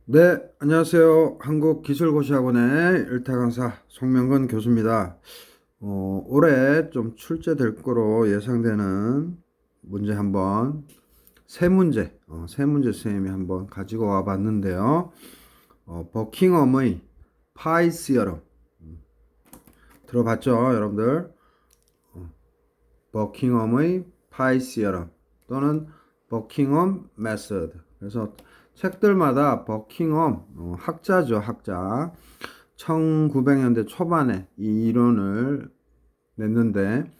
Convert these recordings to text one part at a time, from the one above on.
네, 안녕하세요. 한국기술고시학원의 일타 강사 송명근 교수입니다. 올해 좀 출제될 거로 예상되는 문제 한번 세 문제 선생님이 한번 가지고 와 봤는데요. 버킹엄의 파이 시어럼 들어봤죠, 여러분들? 버킹엄의 파이 시어럼 또는 버킹엄 메서드. 그래서 책들마다 버킹엄 학자죠, 학자. 1900년대 초반에 이 이론을 냈는데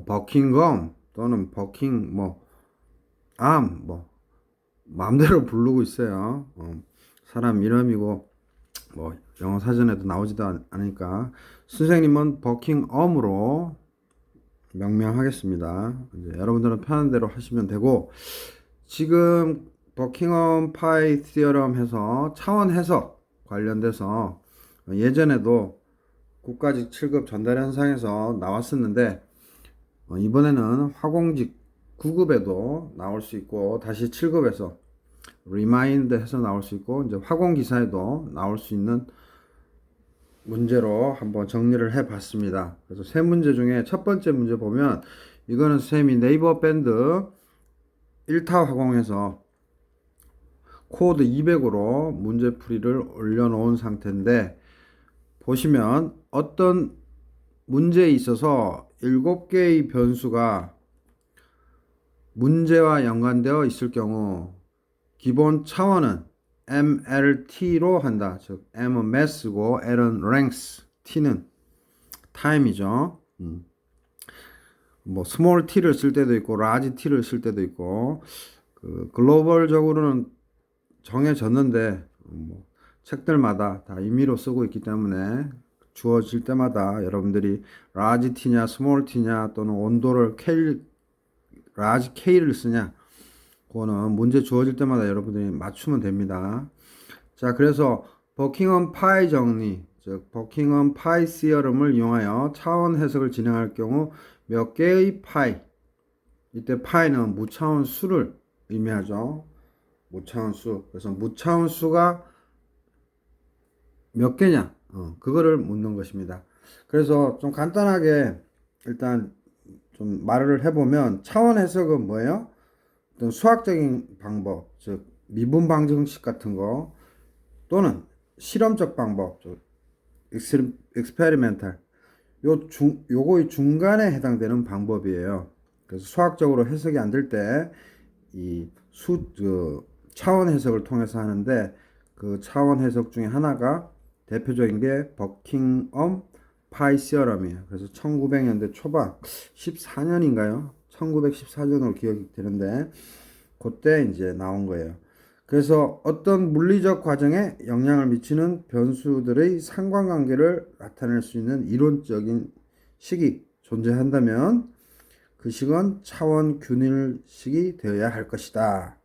버킹엄 또는 버킹 마음대로 부르고 있어요. 사람 이름이고 뭐 영어 사전에도 나오지도 않으니까 선생님은 버킹엄으로 명명하겠습니다. 이제 여러분들은 편한 대로 하시면 되고 지금 버킹엄 파이 티어럼 해서 차원 해석 관련돼서 예전에도 국가직 7급 전달 현상에서 나왔었는데 이번에는 화공직 9급에도 나올 수 있고 다시 7급에서 리마인드 해서 나올 수 있고 이제 화공기사에도 나올 수 있는 문제로 한번 정리를 해 봤습니다. 그래서 세 문제 중에 첫 번째 문제 보면 이거는 쌤이 네이버 밴드 1타 화공에서 코드 200으로 문제풀이를 올려놓은 상태인데 보시면 어떤 문제에 있어서 7개의 변수가 문제와 연관되어 있을 경우 기본 차원은 MLT로 한다. 즉 M은 mass고 L은 length, T는 time이죠. 뭐 small t를 쓸 때도 있고 large t를 쓸 때도 있고 글로벌적으로는 정해졌는데 책들마다 다 임의로 쓰고 있기 때문에 주어질 때마다 여러분들이 large t냐 small t냐 또는 온도를 large K를 쓰냐 그거는 문제 주어질 때마다 여러분들이 맞추면 됩니다. 자, 그래서 버킹엄 파이 정리, 즉 버킹엄 파이 시어럼을 이용하여 차원 해석을 진행할 경우 몇 개의 파이, 이때 파이는 무차원 수를 의미하죠. 무차원 수. 그래서 무차원 수가 몇 개냐? 그거를 묻는 것입니다. 그래서 좀 간단하게 일단 좀 말을 해보면 차원 해석은 뭐예요? 어떤 수학적인 방법, 즉 미분 방정식 같은 거 또는 실험적 방법, 즉 익스페리멘탈 요거의 중간에 해당되는 방법이에요. 그래서 수학적으로 해석이 안 될 때 차원 해석을 통해서 하는데 그 차원 해석 중에 하나가 대표적인 게 버킹엄 파이 시어럼이에요. 그래서 1900년대 초반 14년인가요? 1914년으로 기억이 되는데 그때 이제 나온 거예요. 그래서 어떤 물리적 과정에 영향을 미치는 변수들의 상관관계를 나타낼 수 있는 이론적인 식이 존재한다면 그 식은 차원 균일식이 되어야 할 것이다.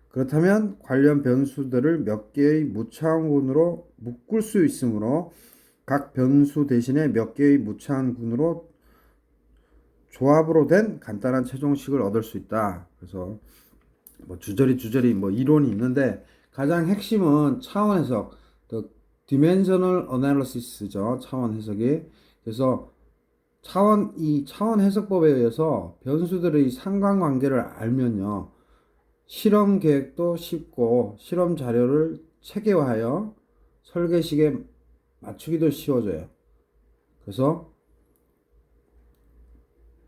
그렇다면 관련 변수들을 몇 개의 무차원군으로 묶을 수 있으므로 각 변수 대신에 몇 개의 무차원군으로 조합으로 된 간단한 최종식을 얻을 수 있다. 그래서 뭐 주저리 뭐 이론이 있는데 가장 핵심은 차원 해석, 또 디멘셔널 어널리시스죠. 차원 해석이. 그래서 이 차원 해석법에 의해서 변수들의 상관관계를 알면요. 실험 계획도 쉽고 실험 자료를 체계화하여 설계식에 맞추기도 쉬워져요. 그래서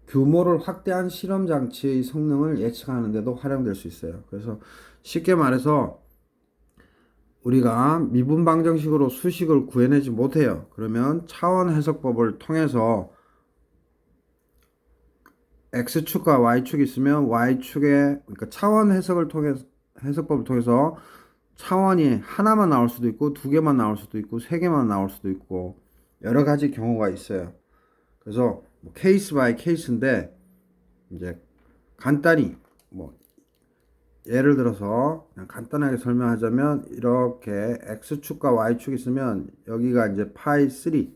규모를 확대한 실험 장치의 성능을 예측하는 데도 활용될 수 있어요. 그래서 쉽게 말해서 우리가 미분 방정식으로 수식을 구해내지 못해요. 그러면 차원 해석법을 통해서 x축과 y축이 있으면 y축에 그러니까 차원 해석을 통해서 해석법을 통해서 차원이 하나만 나올 수도 있고 두 개만 나올 수도 있고 세 개만 나올 수도 있고 여러 가지 경우가 있어요. 그래서 케이스 바이 케이스인데 이제 간단히 뭐 예를 들어서 그냥 간단하게 설명하자면 이렇게 x축과 y축이 있으면 여기가 이제 파이 3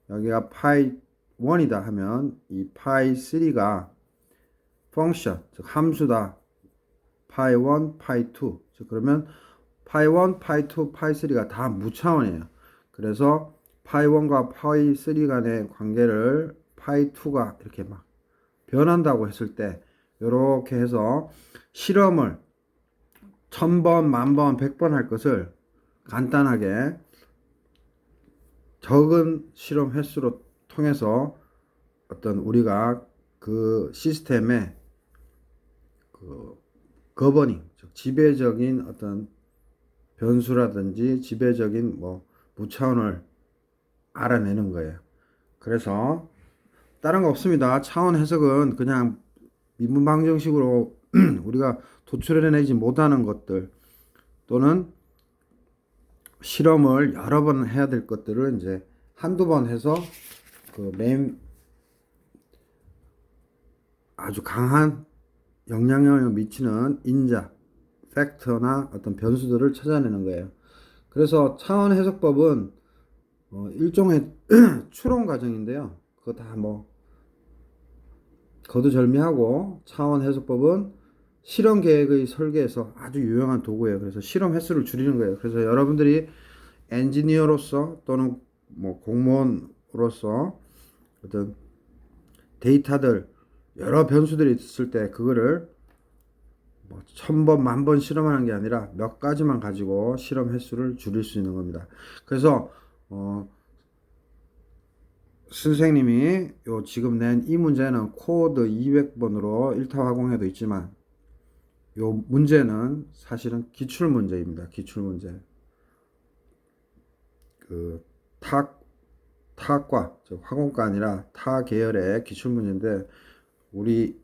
여기가 파이 1이다 하면 이 파이 3가 펑션 즉 함수다 파이 1 파이 2 즉 그러면 파이 1, 파이 2, 파이 3가 다 무차원이에요. 그래서 파이 1과 파이 3 간의 관계를 파이 2가 이렇게 막 변한다고 했을 때 이렇게 해서 실험을 1000번, 10,000번, 100번 할 것을 간단하게 적은 실험 횟수로 통해서 어떤 우리가 그 시스템의 그 거버닝, 즉 지배적인 어떤 변수라든지 지배적인 뭐 무차원을 알아내는 거예요. 그래서 다른 거 없습니다. 차원 해석은 그냥 미분방정식으로 우리가 도출해내지 못하는 것들 또는 실험을 여러 번 해야 될 것들을 이제 한두 번 해서 그 아주 강한 영향력을 미치는 인자, 팩터나 어떤 변수들을 찾아내는 거예요. 그래서 차원 해석법은 일종의 추론 과정인데요. 그거 다 뭐 거두절미하고 차원 해석법은 실험 계획의 설계에서 아주 유용한 도구예요. 그래서 실험 횟수를 줄이는 거예요. 그래서 여러분들이 엔지니어로서 또는 뭐 공무원으로서 어떤 데이터들 여러 변수들이 있을 때 그거를 뭐 1000번, 10,000번 실험하는 게 아니라 몇 가지만 가지고 실험 횟수를 줄일 수 있는 겁니다. 그래서 선생님이 요 지금 낸 이 문제는 코드 200번으로 1타 화공에도 있지만 요 문제는 사실은 기출 문제입니다. 기출 문제. 그 타과, 즉 화공과 아니라 타 계열의 기출 문제인데 우리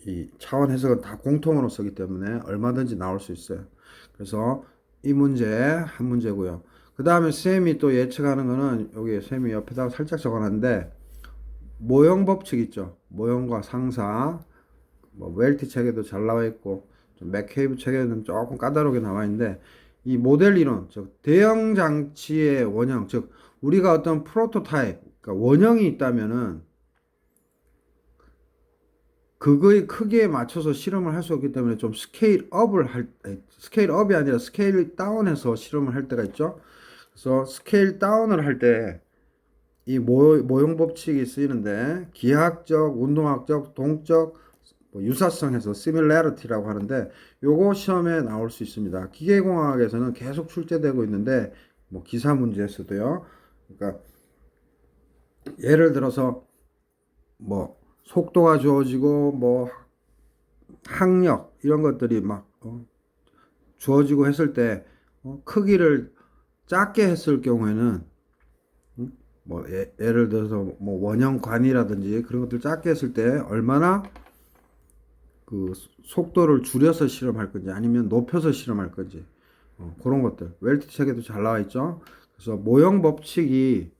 이 차원 해석은 다 공통으로 쓰기 때문에 얼마든지 나올 수 있어요. 그래서 이 문제 한 문제고요. 그 다음에 쌤이 또 예측하는 거는 여기 쌤이 옆에다가 살짝 적어놨는데 모형 법칙 있죠. 모형과 상사, 뭐 웰티 책에도 잘 나와 있고 좀 맥케이브 책에는 조금 까다롭게 나와 있는데 이 모델 이론, 즉 대형 장치의 원형, 즉 우리가 어떤 프로토타입, 그러니까 원형이 있다면은 그거의 크기에 맞춰서 실험을 할 수 없기 때문에 좀 스케일 업이 아니라 스케일 다운해서 실험을 할 때가 있죠. 그래서 스케일 다운을 할 때 이 모형 법칙이 쓰이는데 기하학적, 운동학적, 동적, 뭐 유사성에서 similarity라고 하는데 요거 시험에 나올 수 있습니다. 기계공학에서는 계속 출제되고 있는데 뭐 기사 문제에서도요. 그러니까 예를 들어서 뭐 속도가 주어지고 뭐 항력 이런 것들이 막 주어지고 했을 때 크기를 작게 했을 경우에는 뭐 예를 들어서 뭐 원형관이라든지 그런 것들 작게 했을 때 얼마나 그 속도를 줄여서 실험할 건지 아니면 높여서 실험할 건지 그런 것들 웰트 책에도 잘 나와 있죠. 그래서 모형 법칙이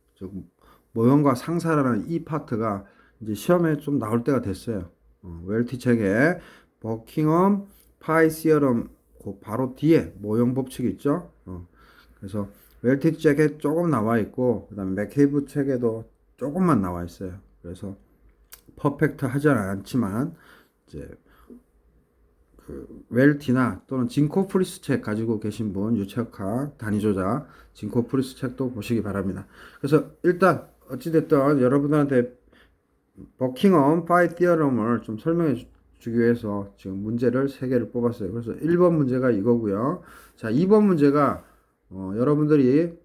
모형과 상사라는 이 파트가 이제 시험에 좀 나올 때가 됐어요. 웰티 책에 버킹엄 파이 시어럼 그 바로 뒤에 모형 법칙이 있죠. 그래서 웰티 책에 조금 나와 있고 그다음에 맥케이브 책에도 조금만 나와 있어요. 그래서 퍼펙트 하지는 않지만 이제 그 웰티나 또는 진코프리스 책 가지고 계신 분 유체학학 단위조작 진코프리스 책도 보시기 바랍니다. 그래서 일단 어찌됐든 여러분들한테 버킹엄 파이 티어럼을 좀 설명해 주기 위해서 지금 문제를 3개를 뽑았어요. 그래서 1번 문제가 이거고요. 자, 2번 문제가 여러분들이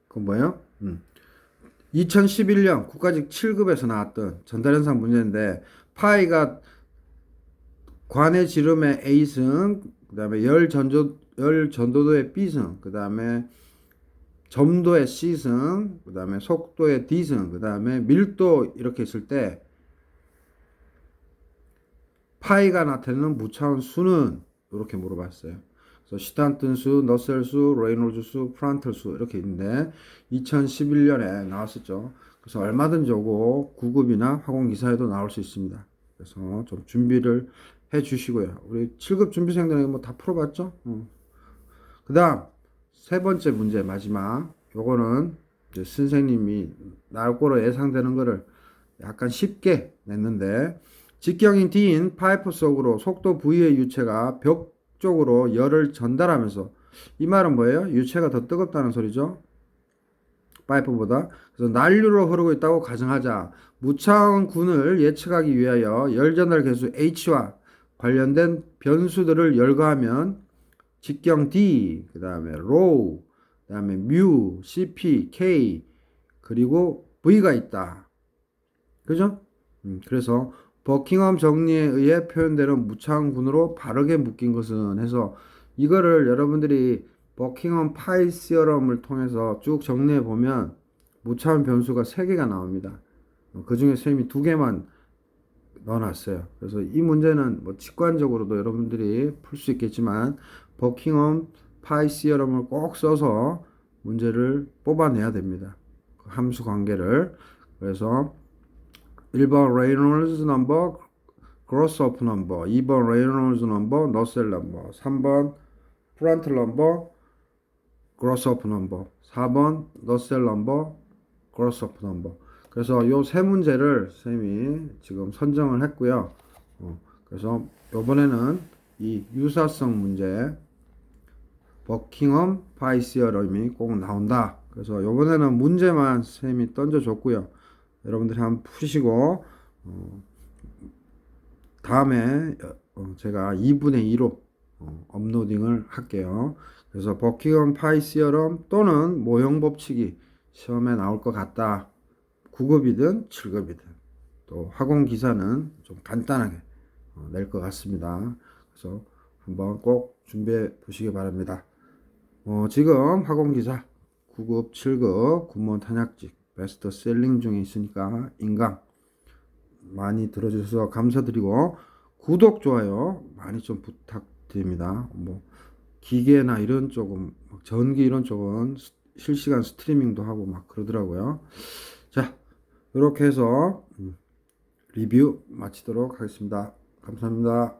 그 뭐예요? 2011년 국가직 7급에서 나왔던 전달현상 문제인데 파이가 관의 지름의 A승, 그 다음에 열 전도도의 B승, 그 다음에 점도의 C승, 그 다음에 속도의 D승, 그 다음에 밀도 이렇게 있을 때 파이가 나타내는 무차원 수는 이렇게 물어봤어요. 그래서 시탄튼 수, 너셀 수, 레이놀즈 수, 프란틀 수 이렇게 있는데 2011년에 나왔었죠. 그래서 얼마든지 오고 9급이나 화공기사에도 나올 수 있습니다. 그래서 좀 준비를 해 주시고요. 우리 7급 준비생들에게 뭐 다 풀어봤죠? 그 다음 세 번째 문제 마지막 요거는 이제 선생님이 나올 거로 예상되는 거를 약간 쉽게 냈는데 직경인 D인 파이프 속으로 속도 V의 유체가 벽 쪽으로 열을 전달하면서 이 말은 뭐예요? 유체가 더 뜨겁다는 소리죠. 파이프보다. 그래서 난류로 흐르고 있다고 가정하자. 무차원군을 예측하기 위하여 열 전달 계수 H와 관련된 변수들을 열거하면 직경 D, 그 다음에 rho, 그 다음에 mu, CP, K, 그리고 V가 있다. 그죠? 그래서 버킹엄 정리에 의해 표현되는 무차원군으로 바르게 묶인 것은 해서 이거를 여러분들이 버킹엄 파이 시어럼을 통해서 쭉 정리해 보면 무차원 변수가 3개가 나옵니다. 그 중에 쌤이 2개만 넣어놨어요. 그래서 이 문제는 뭐 직관적으로도 여러분들이 풀 수 있겠지만 버킹엄 파이 시어럼을 꼭 써서 문제를 뽑아내야 됩니다. 그 함수 관계를. 그래서 1번 레이놀즈 넘버 그로스오프 넘버, 2번 레이놀즈 넘버 너셀 넘버, 3번 프란틀 넘버 그로스오프 넘버, 4번 너셀 넘버 그로스오프 넘버. 그래서 요 세 문제를 쌤이 지금 선정을 했고요. 그래서 요번에는 이 유사성 문제 버킹엄 파이시어럼이 꼭 나온다. 그래서 요번에는 문제만 쌤이 던져줬고요. 여러분들이 한번 푸시고 다음에 제가 2분의 2로 업로딩을 할게요. 그래서 버킹엄 파이 시어럼 또는 모형 법칙이 시험에 나올 것 같다. 9급이든 7급이든 또 학원 기사는 좀 간단하게 낼 것 같습니다. 그래서 한번 꼭 준비해 보시기 바랍니다. 지금 학원 기사 9급, 7급 군무원 탄약직 베스트셀링 중에 있으니까 인강 많이 들어주셔서 감사드리고 구독, 좋아요 많이 좀 부탁드립니다. 뭐 기계나 이런 쪽은 전기 이런 쪽은 실시간 스트리밍도 하고 막 그러더라고요. 자, 이렇게 해서 리뷰 마치도록 하겠습니다. 감사합니다.